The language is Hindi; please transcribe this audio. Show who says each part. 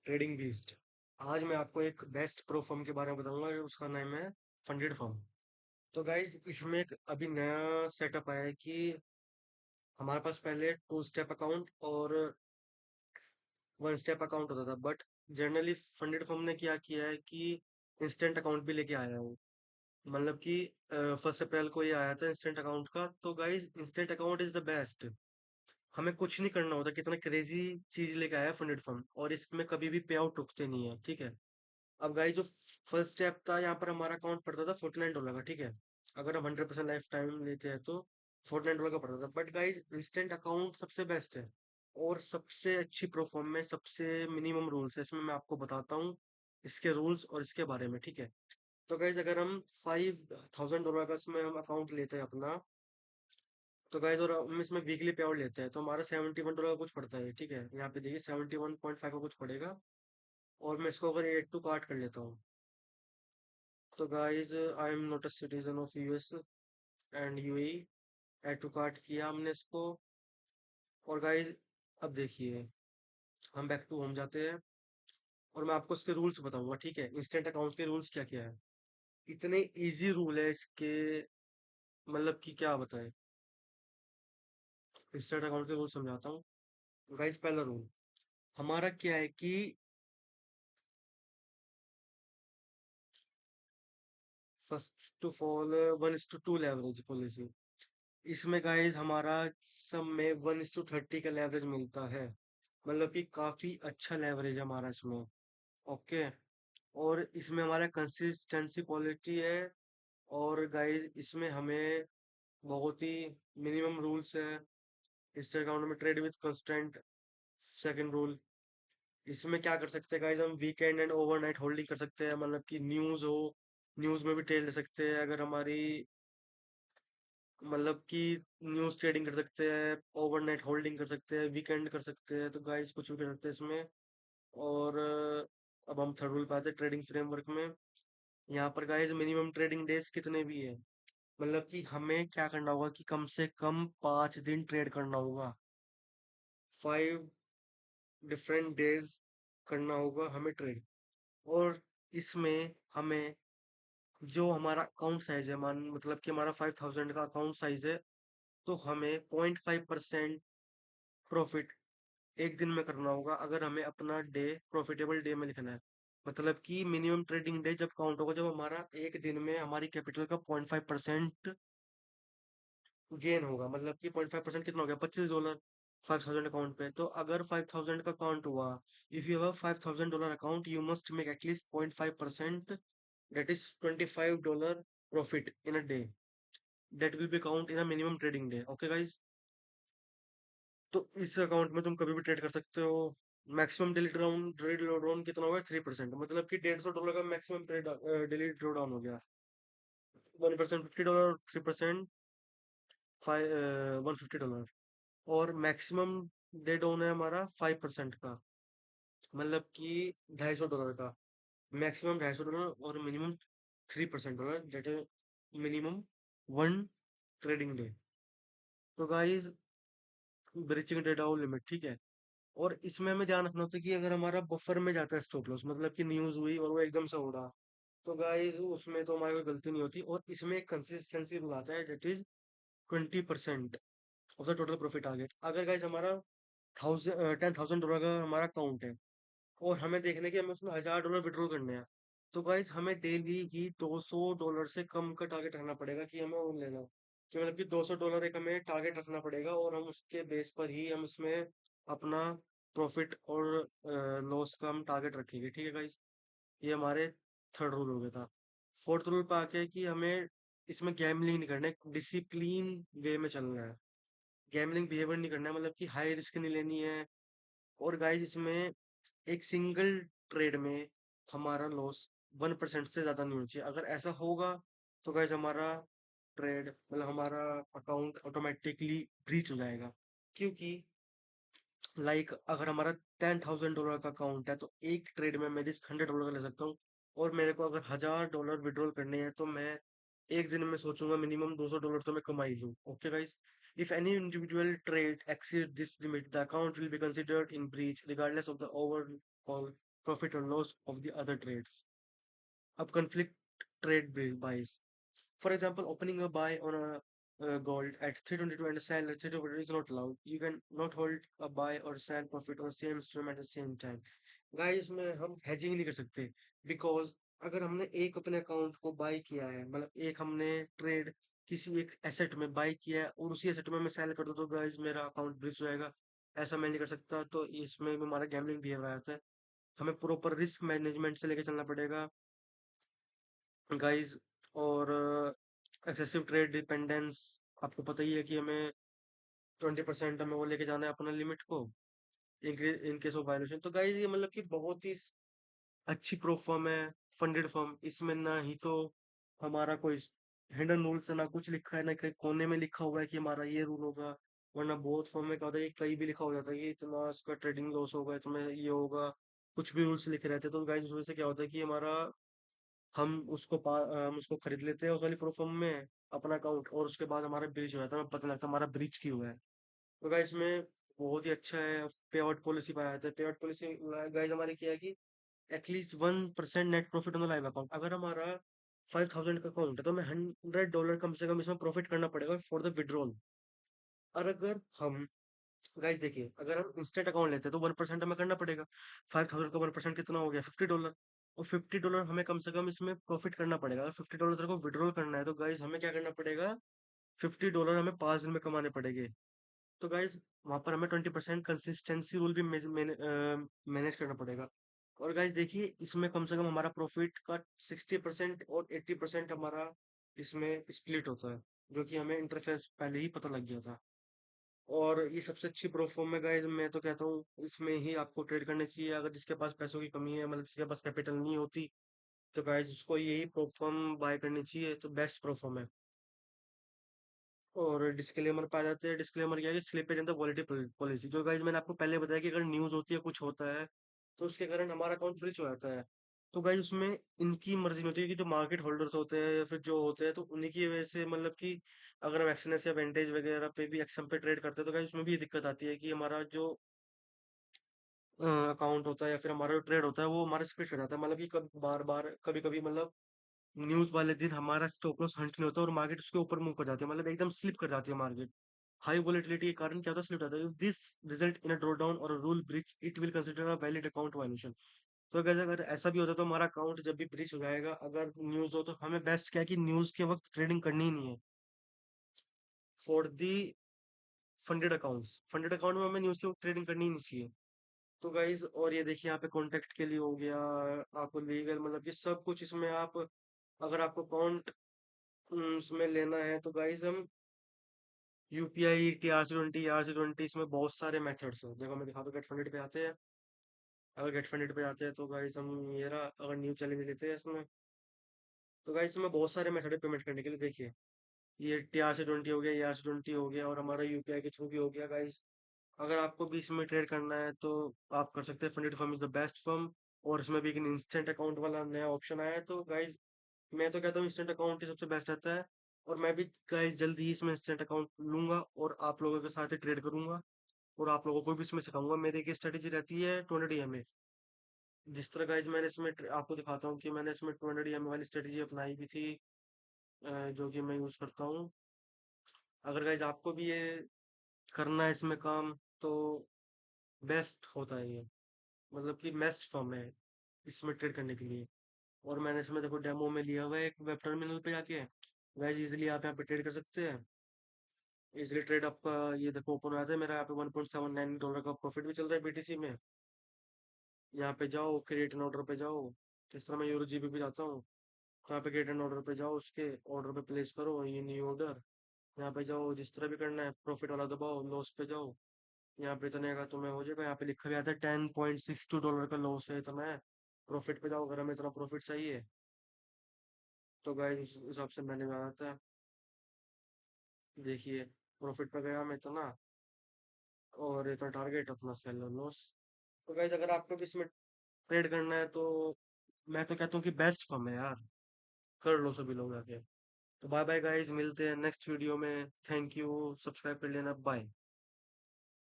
Speaker 1: Trading beast. आज मैं आपको एक बेस्ट प्रो फर्म के बारे में बताऊंगा, उसका नाम है फंडेड फर्म। तो गाइज इसमें एक अभी नया सेटअप आया है कि हमारे पास पहले टू स्टेप अकाउंट और वन स्टेप अकाउंट होता था, बट जनरली फंडेड फर्म ने क्या किया है कि इंस्टेंट अकाउंट भी लेके आया है वो। मतलब कि 1 अप्रैल को ये आया था इंस्टेंट अकाउंट का। तो guys instant account is the best. हमें कुछ नहीं करना होता, कितना क्रेजी चीज लेके आया है फंडेड फर्म, और इसमें कभी भी पे आउट रुकते नहीं है, ठीक है। अब गाइस जो फर्स्ट स्टेप था, यहाँ पर हमारा अकाउंट पड़ता था $49 का, ठीक है। अगर हम 100% लाइफ टाइम लेते हैं तो $49 का पड़ता था। बट गाइस इंस्टेंट अकाउंट सबसे बेस्ट है और सबसे अच्छी परफॉर्म में सबसे मिनिमम रूल्स है इसमें। मैं आपको बताता हूँ इसके रूल्स और इसके बारे में, ठीक है। तो गाइस अगर हम $5,000 का इसमें हम अकाउंट लेते हैं अपना, तो गाइस और हम इसमें वीकली पे आउट लेते हैं, तो हमारा $71 का कुछ पड़ता है, ठीक है। यहाँ पे देखिए 71.5 का कुछ पड़ेगा। और मैं इसको अगर एड टू कार्ट कर लेता हूँ, तो guys I am not a citizen of US and UAE. Add to cart किया हमने इसको। और गाइज अब देखिए, हम बैक टू होम जाते हैं और मैं आपको इसके रूल्स बताऊंगा, ठीक है। इंस्टेंट अकाउंट के रूल्स क्या क्या है। इतने इजी रूल है इसके, मतलब कि क्या बताएं। इंस्टेंट अकाउंट के रूल समझाता हूँ। गाइज पहला रूल हमारा क्या है कि first of all 1:2 leverage policy. इसमें गाइज हमारा सब में 1:30 का लेवरेज मिलता है। मतलब कि काफी अच्छा लेवरेज है हमारा इसमें। ओके। और इसमें हमारा कंसिस्टेंसी क्वालिटी है। और गाइस इसमें हमें बहुत ही मिनिमम रूल्स है। इस अकाउंट में trade with constant. Second rule, इसमें क्या कर सकते हैं गाइस, हम वीकेंड एंड ओवरनाइट होल्डिंग कर सकते हैं। मतलब कि न्यूज हो, न्यूज में भी ट्रेड ले सकते हैं। अगर हमारी मतलब कि न्यूज ट्रेडिंग कर सकते हैं, ओवरनाइट होल्डिंग कर सकते हैं, वीकेंड कर सकते हैं। तो गाइस कुछ भी कर सकते हैं इसमें। और अब हम थर्ड रूल पे आते हैं ट्रेडिंग फ्रेमवर्क में। यहाँ पर गाइस मिनिमम ट्रेडिंग डेज कितने भी है, मतलब कि हमें क्या करना होगा कि कम से कम 5 दिन ट्रेड करना होगा। 5 डिफरेंट डेज करना होगा हमें ट्रेड। और इसमें हमें जो हमारा अकाउंट साइज है, मान मतलब कि हमारा 5,000 का अकाउंट साइज है, तो हमें 0.5% प्रॉफिट एक दिन में करना होगा अगर हमें अपना डे प्रॉफिटेबल डे में लिखना है। मतलब कि मिनिमम ट्रेडिंग डे जब काउंट होगा जब हमारा एक दिन में हमारी कैपिटल का 0.5% गेन होगा। मतलब कि 0.5% कितना हो गया, $25 5,000 अकाउंट पे। तो अगर 5,000 का काउंट हुआ, if you have $5,000 account, you must make at least 0.5%, that is $25 profit in a day. That will be count in a minimum trading day. Okay guys. तो इस अकाउंट में तुम कभी भी ट्रेड कर सकते हो। मैक्सिमम डेली ड्रॉडाउन कितना होगा, 3%। मतलब कि $150 का मैक्सिमम ट्रेड डेली ड्रॉडाउन हो गया। 1% $50, 3% $150। और मैक्सिमम डे डाउन है हमारा 5% का, मतलब कि $250 का। मैक्सिमम $250 और मिनिमम 3% डेट है मिनिमम वन ट्रेडिंग डे। तो guys breaching day down limit, ठीक है। और इसमें हमें ध्यान रखना होता है कि अगर हमारा बफर में जाता है स्टॉप लॉस, मतलब कि न्यूज हुई और वो एकदम से उड़ा, तो गाइज उसमें तो हमारी कोई गलती नहीं होती। और इसमें एक कंसिस्टेंसी रूल आता है, that is 20% of the total profit target. अगर गाइज हमारा $10,000 का हमारा अकाउंट है और हमें देखना है कि हमें उसमें $1,000 विड्रॉल करने हैं, तो गाइज हमें डेली ही $200 से कम का टारगेट रखना पड़ेगा कि हमें वो लेना है। कि मतलब कि $200 एक हमें टारगेट रखना पड़ेगा, और हम उसके बेस पर ही हम इसमें अपना प्रॉफिट और लॉस का हम टारगेट रखेंगे, ठीक है गाइज। ये हमारे थर्ड रूल हो गया था। फोर्थ रूल पे आके कि हमें इसमें गैम्बलिंग नहीं करना है, डिसिप्लिन वे में चलना है। गैम्बलिंग बिहेवियर नहीं करना है, मतलब कि हाई रिस्क नहीं लेनी है। और गाइस इसमें एक सिंगल ट्रेड में हमारा लॉस 1% से ज्यादा नहीं होना चाहिए। अगर ऐसा होगा तो गाइस हमारा ट्रेड मतलब हमारा अकाउंट ऑटोमेटिकली ब्रीच हो जाएगा। क्योंकि अगर हमारा $10,000 का अकाउंट है, तो एक ट्रेड में मैं रिस्क $100 का ले सकता हूँ। और मेरे को अगर $1,000 विड्रॉल करने हैं, तो मैं एक दिन में सोचूंगा मिनिमम $200 तो मैं कमा ही लूँ। Okay guys. If any individual trade exceeds this limit, the account will be considered in breach regardless of the overall profit or loss of the other trades. अब conflict trade buys. For example, opening a buy on a gold at 322 and a sell at 322 is not allowed. You can not hold a buy or sell profit on the same instrument at the same time. Guys इसमें हम hedging नहीं कर सकते, because अगर हमने एक अपने अकाउंट को बाय किया है, मतलब एक हमने ट्रेड किसी एक एसेट में बाय किया है और उसी एसेट में मैं सेल कर दूं, तो गाइस मेरा अकाउंट ब्रिच हो जाएगा। ऐसा मैं नहीं कर सकता, तो इसमें भी हमारा गैम्बलिंग बिहेवियर आता है। हमें प्रॉपर रिस्क मैनेजमेंट से लेके चलना पड़ेगा गाइस। और एक्सेसिव ट्रेड डिपेंडेंस, आपको पता ही है कि हमें 20% हमें वो लेके जाना है अपना लिमिट को, इन केस ऑफ वायलेशन। तो गाइस ये मतलब कि बहुत ही अच्छी प्रो फर्म है, फंडेड फर्म। इसमें ना ही तो हमारा कोई हिडन रूल्स है, ना कुछ लिखा है, ना कहीं कोने में लिखा हुआ है कि हमारा ये रूल होगा। वरना बहुत फर्म में क्या होता है कि कहीं भी लिखा हो जाता है कि इतना इसका ट्रेडिंग लॉस होगा, इसमें ये होगा, कुछ भी रूल्स लिखे रहते हैं। तो गाइस उसमें से क्या होता है कि हमारा हम उसको खरीद लेते हैं उस वाली प्रो फर्म में अपना अकाउंट, और उसके बाद हमारा ब्रीच हो जाता है, हमें पता लगता है हमारा ब्रीच क्यों हुआ है। तो गाइस इसमें बहुत ही अच्छा है पे आउट पॉलिसी पाया जाता है। पे आउट पॉलिसी गाइस हमारी क्या है कि at least 1% net profit on the live account. अगर हमारा 5000 का अकाउंट है तो हमें $100 कम से कम इसमें प्रॉफिट करना पड़ेगा फॉर द विड्रॉल। और अगर हम गाइस देखिए, अगर हम इंस्टेंट अकाउंट लेते हैं तो 1% हमें करना पड़ेगा। 5000 का 1% कितना हो गया, $50। और $50 हमें कम से कम इसमें प्रॉफिट करना पड़ेगा। अगर $50 तेरे को विड्रॉल करना है तो गाइस हमें क्या करना पड़ेगा, $50 हमें 5 दिन में कमाने पड़ेंगे। तो गाइस वहां पर हमें 20% कंसिस्टेंसी रूल भी मैनेज करना पड़ेगा। और गाइस देखिए, इसमें कम से कम हमारा प्रॉफिट का 60% और 80% हमारा इसमें स्प्लिट होता है, जो कि हमें इंटरफेस पहले ही पता लग गया था। और ये सबसे अच्छी प्रोफॉर्म है गाइस, मैं तो कहता हूँ इसमें ही आपको ट्रेड करनी चाहिए। अगर जिसके पास पैसों की कमी है, मतलब जिसके पास कैपिटल नहीं होती, तो गाइस उसको यही प्रोफॉर्म बाय करनी चाहिए, तो बेस्ट प्रोफॉर्म है। और डिस्क्लेमर पाए जाते हैं। डिस्क्लेमर क्या है कि स्लिपेज एंड द वॉलिटी पॉलिसी, जो गाइस मैंने आपको पहले बताया कि अगर न्यूज होती है, कुछ होता है, तो उसके कारण हमारा अकाउंट फ्रीज हो जाता है। तो गाइस उसमें इनकी मर्जी नहीं होती है कि जो मार्केट होल्डर्स होते हैं या फिर जो होते हैं, तो उन्हीं की वजह से, मतलब कि अगर हम एक्सएनएस या वेंटेज वगैरह पे भी एक्सएम पे ट्रेड करते हैं, तो गाइस उसमें भी ये दिक्कत आती है कि हमारा जो अकाउंट होता है या फिर हमारा जो ट्रेड होता है वो हमारा स्प्लिट कर जाता है। मतलब कि बार बार कभी कभी, मतलब न्यूज वाले दिन हमारा स्टॉप लॉस हंट नहीं होता और मार्केट उसके ऊपर मूव कर जाती है, मतलब एकदम स्लिप कर जाती है मार्केट। हाई वोलेटिलिटी के कारण क्या होता है, स्लिप जाता है। This result in a draw down और rule breach, it will consider a valid account violation. तो अगर ऐसा भी होता है तो हमारा अकाउंट जब भी ब्रिच हो जाएगा। अगर न्यूज हो तो हमें बेस्ट क्या है कि न्यूज के वक्त ट्रेडिंग करनी ही नहीं है फॉर दी फंडेड अकाउंट में हमें न्यूज के वक्त ट्रेडिंग करनी ही नहीं चाहिए। तो गाइज, और ये देखिए यहाँ पे कॉन्टेक्ट के लिए हो गया, आपको लीगल, मतलब कि सब कुछ इसमें आप, अगर आपको अकाउंट उसमें लेना है तो गाइज हम यूपीआई, TRC20 इसमें बहुत सारे मेथड्स हैं। देखो मैं दिखाता हूँ, गेट फंडेड पे आते हैं। अगर गेट फंडेड पे आते हैं तो गाइज हम ये रहा, अगर न्यू चैलेंज लेते हैं इसमें, तो गाइज इसमें बहुत सारे मेथड है पेमेंट करने के लिए। देखिए ये TRC20 हो गया, ERC20 हो गया, और हमारा यूपीआई के थ्रू भी हो गया गाइज। अगर आपको भी इसमें ट्रेड करना है तो आप कर सकते हैं। Funded firm is the best firm. और इसमें भी एक इंस्टेंट अकाउंट वाला नया ऑप्शन आया है, तो गाइज मैं तो कहता हूँ इंस्टेंट अकाउंट ही सबसे बेस्ट रहता है। और मैं भी गाइज जल्दी ही इसमें इंस्टेंट अकाउंट लूंगा और आप लोगों के साथ ही ट्रेड करूंगा, और आप लोगों को भी इसमें सिखाऊंगा। मेरी एक स्ट्रेटेजी रहती है 200 EMA। जिस तरह गाइज मैंने इसमें आपको दिखाता हूँ कि मैंने इसमें 200 EMA वाली स्ट्रेटेजी अपनाई भी थी, जो कि मैं यूज करता हूँ। अगर गाइज आपको भी ये करना है इसमें काम, तो बेस्ट होता है ये, मतलब कि बेस्ट फर्म है इसमें ट्रेड करने के लिए। और मैंने इसमें देखो डेमो में लिया हुआ है एक वेब टर्मिनल पे जाके। गाइज इजीली आप यहाँ पे ट्रेड कर सकते हैं। इजीली ट्रेड आपका ये देखो ओपन हो जाता है। मेरा यहाँ पे $1.79 का प्रॉफिट भी चल रहा है BTC में। यहाँ पे जाओ, क्रिएट एन ऑर्डर पे जाओ। इस तरह मैं यूरो जीबी पे जाता हूँ, तो यहाँ पे क्रिएट एन ऑर्डर पे जाओ, उसके ऑर्डर पे प्लेस करो ये न्यू ऑर्डर। यहाँ पे जाओ, जिस तरह भी करना है, प्रॉफिट वाला दबाओ, लॉस पे जाओ। यहाँ पे इतने का तुम्हें हो जाएगा, यहाँ पे लिखा भी आता है $10.62 का लॉस है, इतना है। प्रॉफिट पे जाओ, अगर हमें इतना प्रॉफिट चाहिए तो गाइस उस हिसाब से मैंने आ जाता है। देखिए प्रॉफिट पे गया मैं इतना, और इतना टारगेट अपना, सेल और लॉस। तो गाइस अगर आपको भी इसमें ट्रेड करना है तो मैं तो कहता हूँ कि बेस्ट फर्म है यार, कर लो सभी लोग आके। तो बाय बाय गाइस, मिलते हैं नेक्स्ट वीडियो में। थैंक यू, सब्सक्राइब कर लेना, बाय।